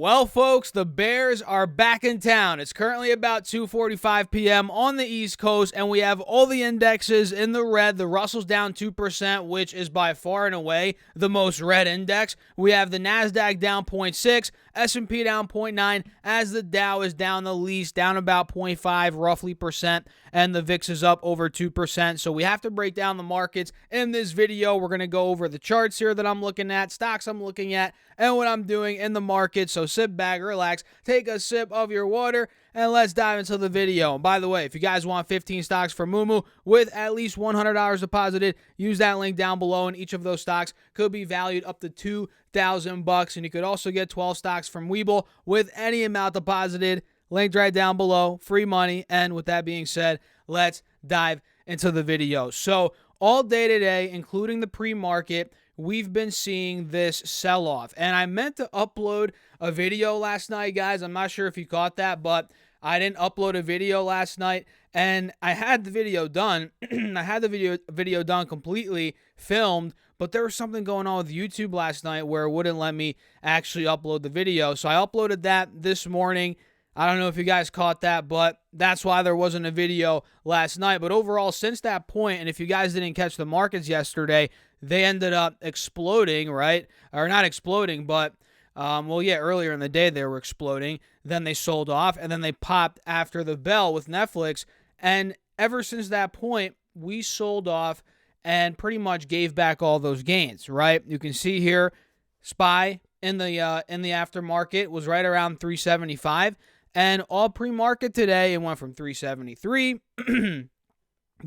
Well, folks, the Bears are back in town. It's currently about 2:45 p.m. on the East Coast, and we have all the indexes in the red. The Russell's down 2%, which is by far and away the most red index. We have the NASDAQ down 0.6, S&P down 0.9, as the Dow is down the least, down about 0.5 roughly percent, and the VIX is up over 2%. So we have to break down the markets in this video. We're going to go over the charts here that I'm looking at, stocks I'm looking at, and what I'm doing in the market. So sit back, relax, take a sip of your water, and let's dive into the video. And by the way, if you guys want 15 stocks from Moomoo with at least $100 deposited, use that link down below, and each of those stocks could be valued up to $2,000. And you could also get 12 stocks from Webull with any amount deposited. Linked right down below, free money. And with that being said, let's dive into the video. So all day today, including the pre-market, we've been seeing this sell-off. And I meant to upload a video last night, guys. I'm not sure if you caught that, but I didn't upload a video last night. And I had the video done. I had the video done completely filmed, but there was something going on with YouTube last night where it wouldn't let me actually upload the video. So I uploaded that this morning. I don't know if you guys caught that, but that's why there wasn't a video last night. But overall, since that point, and if you guys didn't catch the markets yesterday, they ended up exploding, right? Or not exploding, but, earlier in the day they were exploding. Then they sold off, and then they popped after the bell with Netflix. And ever since that point, we sold off and pretty much gave back all those gains, right? You can see here, SPY in the aftermarket was right around 375. And all pre-market today, it went from 373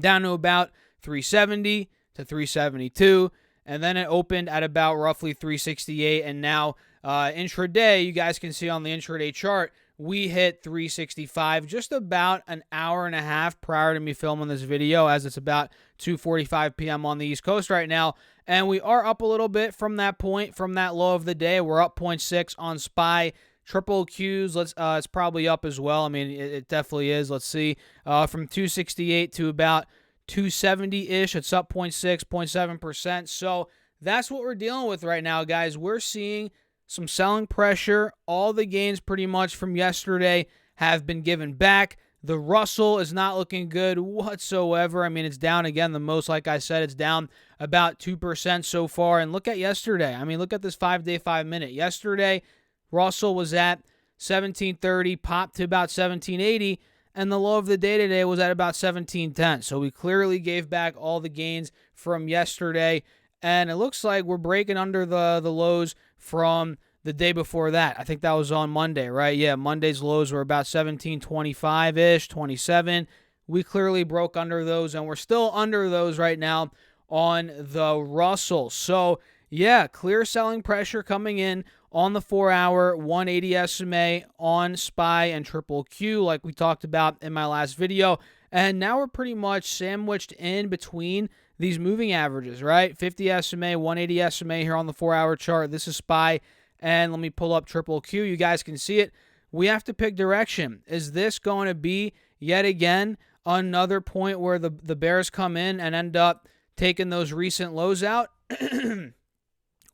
down to about 370 to 372. And then it opened at about roughly 368. And now intraday, you guys can see on the intraday chart, we hit 365 just about an hour and a half prior to me filming this video, as it's about 2:45 p.m. on the East Coast right now. And we are up a little bit from that point, from that low of the day. We're up 0.6 on SPY. Triple Qs, it's probably up as well. I mean, it definitely is. Let's see. From 268 to about 270-ish. It's up 0.6, 0.7%. So that's what we're dealing with right now, guys. We're seeing some selling pressure. All the gains pretty much from yesterday have been given back. The Russell is not looking good whatsoever. I mean, it's down again the most. Like I said, it's down about 2% so far. And look at yesterday. I mean, look at this 5-day, 5-minute. Yesterday, Russell was at 1730, popped to about 1780, and the low of the day today was at about 1710. So we clearly gave back all the gains from yesterday, and it looks like we're breaking under the lows from the day before that. I think that was on Monday, right? Yeah, Monday's lows were about 1725-ish, 27. We clearly broke under those, and we're still under those right now on the Russell. So, yeah, clear selling pressure coming in on the 4-hour 180 SMA on SPY and Triple Q, like we talked about in my last video. And now we're pretty much sandwiched in between these moving averages, right? 50 SMA, 180 SMA here on the 4-hour chart. This is SPY. And let me pull up Triple Q. You guys can see it. We have to pick direction. Is this going to be, yet again, another point where the Bears come in and end up taking those recent lows out?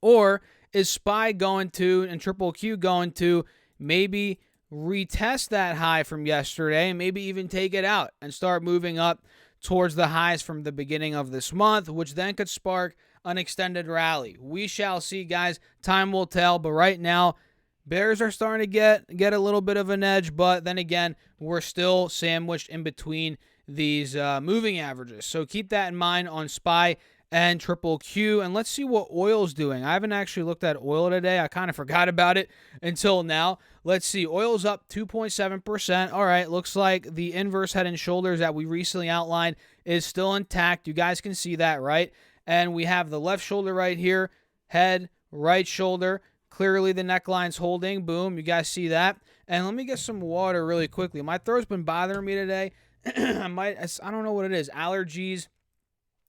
Or is SPY going to, and Triple Q going to, maybe retest that high from yesterday and maybe even take it out and start moving up towards the highs from the beginning of this month, which then could spark an extended rally? We shall see, guys. Time will tell. But right now, Bears are starting to get a little bit of an edge. But then again, we're still sandwiched in between these moving averages. So keep that in mind on SPY and Triple Q. And let's see what oil's doing. I haven't actually looked at oil today. I kind of forgot about it until now. Let's see. Oil's up 2.7%. All right. Looks like the inverse head and shoulders that we recently outlined is still intact. You guys can see that, right? And we have the left shoulder right here, head, right shoulder. Clearly the neckline's holding. Boom. You guys see that? And let me get some water really quickly. My throat's been bothering me today. I don't know what it is. Allergies.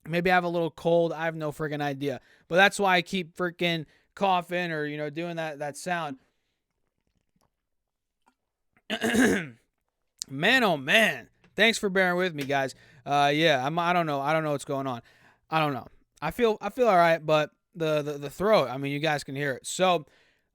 Maybe I have a little cold. I have no freaking idea. But that's why I keep freaking coughing or, doing that sound. Man, oh man. Thanks for bearing with me, guys. I don't know. I don't know what's going on. I don't know. I feel all right, but the throat, I mean, you guys can hear it. So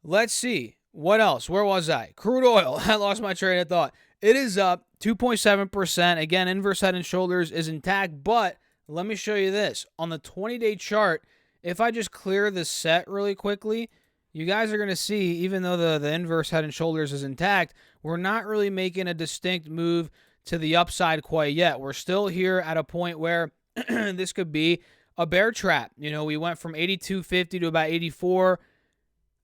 let's see. What else? Where was I? Crude oil. I lost my train of thought. It is up 2.7%. Again, inverse head and shoulders is intact, but let me show you this. On the 20-day chart, if I just clear the set really quickly, you guys are going to see, even though the inverse head and shoulders is intact, we're not really making a distinct move to the upside quite yet. We're still here at a point where this could be a bear trap. You know, we went from 82.50 to about 84.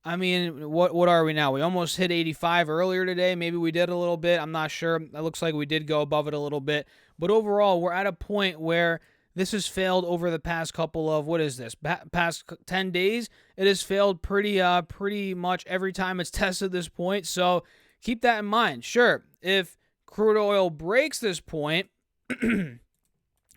I mean, what are we now? We almost hit 85 earlier today. Maybe we did a little bit. I'm not sure. It looks like we did go above it a little bit. But overall, we're at a point where this has failed over the past couple of, what is this, past 10 days? It has failed pretty much every time it's tested this point. So keep that in mind. Sure, if crude oil breaks this point, we're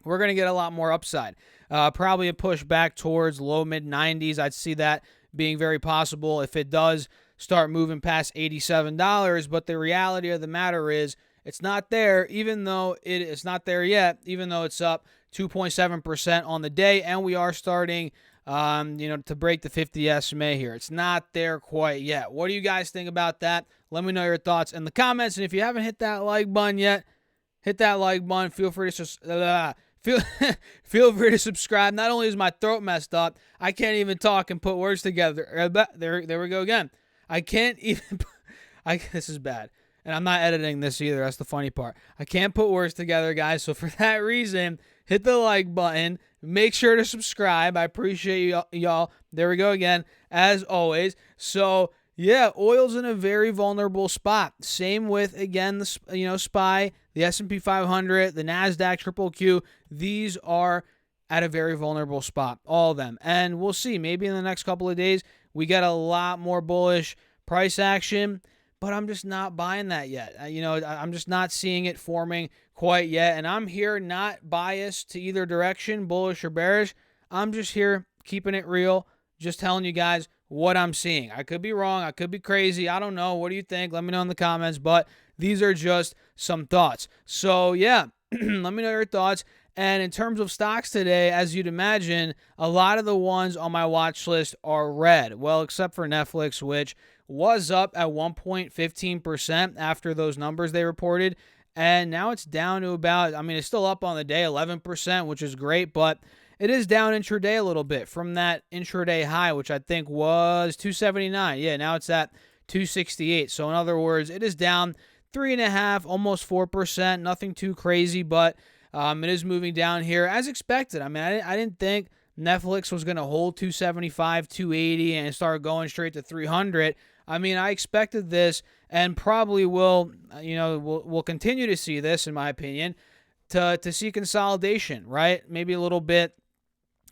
going to get a lot more upside. Probably a push back towards low mid 90s. I'd see that being very possible if it does start moving past $87. But the reality of the matter is it's not there, even though it's not there yet, even though it's up 2.7% on the day, and we are starting to break the 50 SMA here. It's not there quite yet. What do you guys think about that? Let me know your thoughts in the comments. And if you haven't hit that like button yet, hit that like button. Feel free to feel free to subscribe. Not only is my throat messed up, I can't even talk and put words together. There we go again. I can't even. This is bad. And I'm not editing this either. That's the funny part. I can't put words together, guys. So for that reason, hit the like button. Make sure to subscribe. I appreciate y'all. There we go again, as always. So yeah, oil's in a very vulnerable spot. Same with, again, the SPY, the S&P 500, the NASDAQ, Triple Q. These are at a very vulnerable spot, all of them. And we'll see. Maybe in the next couple of days, we get a lot more bullish price action. But I'm just not buying that yet. I'm just not seeing it forming quite yet. And I'm here not biased to either direction, bullish or bearish. I'm just here keeping it real, just telling you guys what I'm seeing. I could be wrong. I could be crazy. I don't know. What do you think? Let me know in the comments. But these are just some thoughts. So, yeah, let me know your thoughts. And in terms of stocks today, as you'd imagine, a lot of the ones on my watch list are red. Well, except for Netflix, which was up at 1.15% after those numbers they reported. And now it's down to about, it's still up on the day, 11%, which is great. But it is down intraday a little bit from that intraday high, which I think was 279. Yeah, now it's at 268. So in other words, it is down 3.5%, almost 4%. Nothing too crazy, but it is moving down here as expected. I didn't think Netflix was going to hold 275, 280 and start going straight to 300. I expected this and probably will continue to see this, in my opinion, to see consolidation, right? Maybe a little bit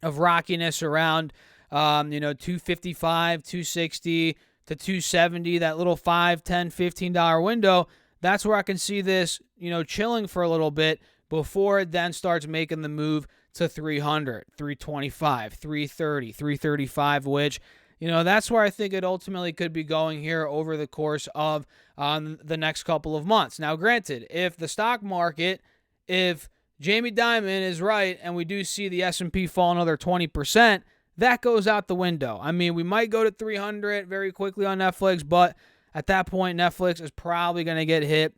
of rockiness around 255, 260 to 270, that little $5, $10, $15 window. That's where I can see this, chilling for a little bit before it then starts making the move to 300, 325, 330, 335, which, that's where I think it ultimately could be going here over the course of the next couple of months. Now, granted, if the stock market, if Jamie Dimon is right and we do see the S&P fall another 20%, that goes out the window. We might go to 300 very quickly on Netflix, but at that point, Netflix is probably going to get hit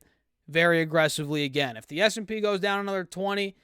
very aggressively again. If the S&P goes down another 20,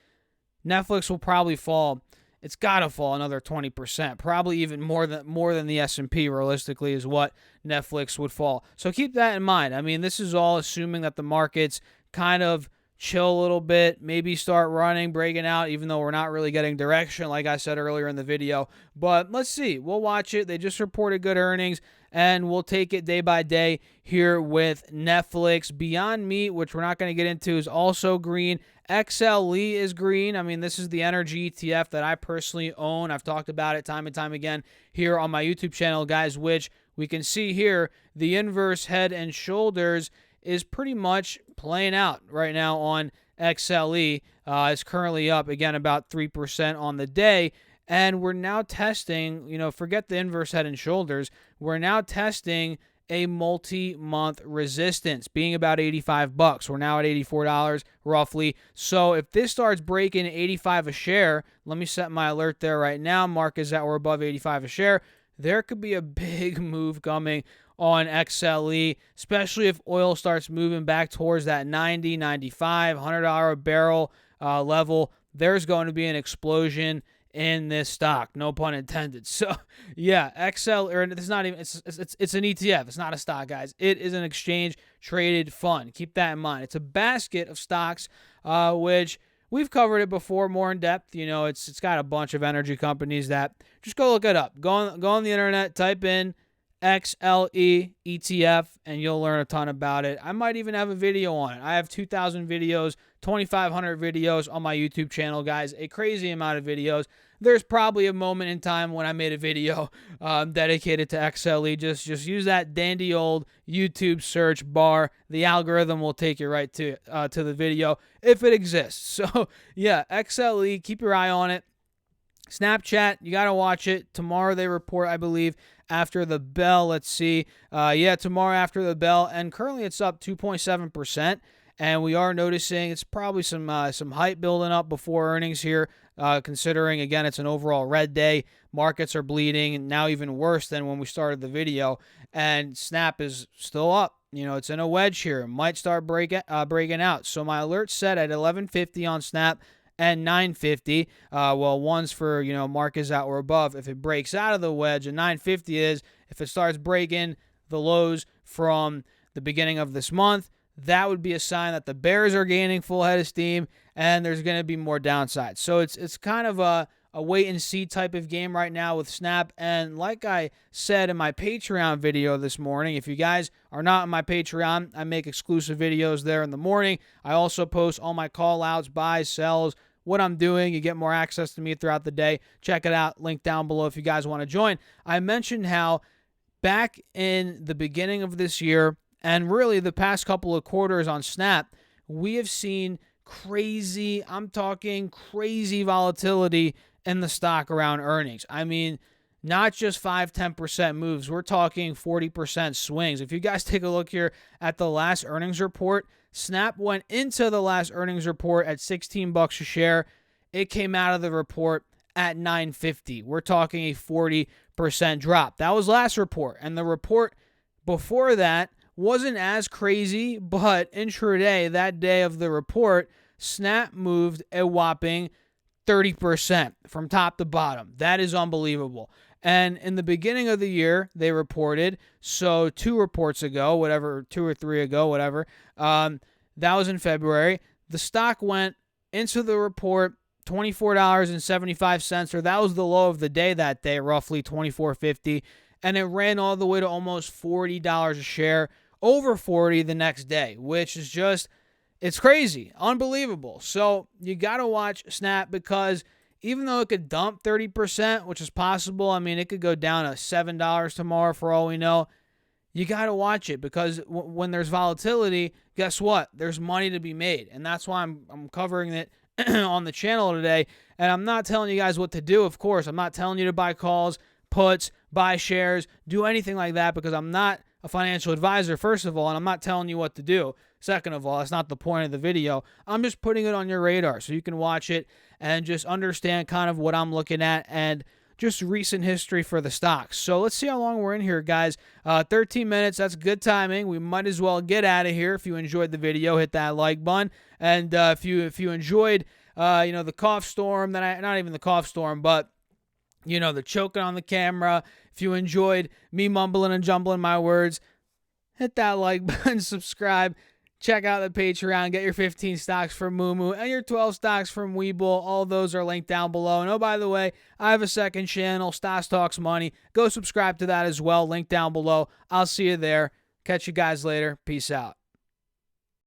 Netflix will probably fall. It's got to fall another 20%, probably even more than the S&P realistically is what Netflix would fall. So keep that in mind. This is all assuming that the markets kind of chill a little bit, maybe start running, breaking out, even though we're not really getting direction, like I said earlier in the video. But let's see. We'll watch it. They just reported good earnings, and we'll take it day by day here with Netflix. Beyond Meat, which we're not going to get into, is also green. XLE is green. This is the energy ETF that I personally own. I've talked about it time and time again here on my YouTube channel, guys, which we can see here. The inverse head and shoulders is pretty much playing out right now on XLE. It's currently up, again, about 3% on the day. And we're now testing, forget the inverse head and shoulders. We're now testing a multi-month resistance, being about $85. We're now at $84 roughly. So if this starts breaking 85 a share, let me set my alert there right now. Mark is that we're above 85 a share. There could be a big move coming on XLE, especially if oil starts moving back towards that 90, 95, $100 a barrel level. There's going to be an explosion in this stock, no pun intended. So yeah, it's not even, it's an ETF. It's not a stock, guys. It is an exchange traded fund. Keep that in mind. It's a basket of stocks, which we've covered it before more in depth. You know, it's got a bunch of energy companies that just go look it up. Go on the internet, type in XLE ETF, and you'll learn a ton about it. I might even have a video on it. I have 2,000 videos, 2,500 videos on my YouTube channel, guys. A crazy amount of videos. There's probably a moment in time when I made a video dedicated to XLE. Just use that dandy old YouTube search bar. The algorithm will take you right to the video if it exists. So yeah, XLE, keep your eye on it. Snapchat, you got to watch it. Tomorrow they report, I believe, after the bell. Let's see. Tomorrow after the bell. And currently it's up 2.7%. And we are noticing it's probably some hype building up before earnings here, considering, again, it's an overall red day. Markets are bleeding, and now even worse than when we started the video. And Snap is still up. You know, it's in a wedge here. It might start breaking out. So my alert's set at 1150 on Snap and 950. One's for, mark is at or above. If it breaks out of the wedge, and 950 is if it starts breaking the lows from the beginning of this month, that would be a sign that the bears are gaining full head of steam and there's going to be more downside. So it's kind of a wait and see type of game right now with Snap. And like I said in my Patreon video this morning, if you guys are not on my Patreon, I make exclusive videos there in the morning. I also post all my call outs, buys, sells, what I'm doing. You get more access to me throughout the day. Check it out. Link down below if you guys want to join. I mentioned how back in the beginning of this year, and really the past couple of quarters on Snap, we have seen crazy, I'm talking crazy volatility in the stock around earnings. I mean, not just 5-10% moves. We're talking 40% swings. If you guys take a look here at the last earnings report, Snap went into the last earnings report at $16 a share. It came out of the report at $9.50. We're talking a 40% drop. That was last report. And the report before that wasn't as crazy, but intraday, that day of the report, Snap moved a whopping 30% from top to bottom. That is unbelievable. And in the beginning of the year, they reported, so 2 reports ago, whatever, 2 or 3 ago, whatever, that was in February. The stock went into the report $24.75, or that was the low of the day that day, roughly $24.50, and it ran all the way to almost $40 a share, over 40 the next day, which is just, it's crazy, unbelievable. So you got to watch Snap, because even though it could dump 30%, which is possible, I mean, it could go down to $7 tomorrow for all we know. You got to watch it, because when there's volatility, guess what? There's money to be made. And that's why I'm covering it on the channel today. And I'm not telling you guys what to do, of course. I'm not telling you to buy calls, puts, buy shares, do anything like that, because I'm not a financial advisor, first of all, and I'm not telling you what to do. Second of all, that's not the point of the video. I'm just putting it on your radar so you can watch it and just understand kind of what I'm looking at and just recent history for the stocks. So let's see how long we're in here, guys. 13 minutes, that's good timing. We might as well get out of here. If you enjoyed the video, hit that like button. And if you enjoyed, the cough storm, not even the cough storm, but the choking on the camera. If you enjoyed me mumbling and jumbling my words, hit that like button, subscribe, check out the Patreon, get your 15 stocks from Moomoo and your 12 stocks from Webull. All those are linked down below. And oh, by the way, I have a second channel, Stas Talks Money. Go subscribe to that as well, link down below. I'll see you there. Catch you guys later. Peace out.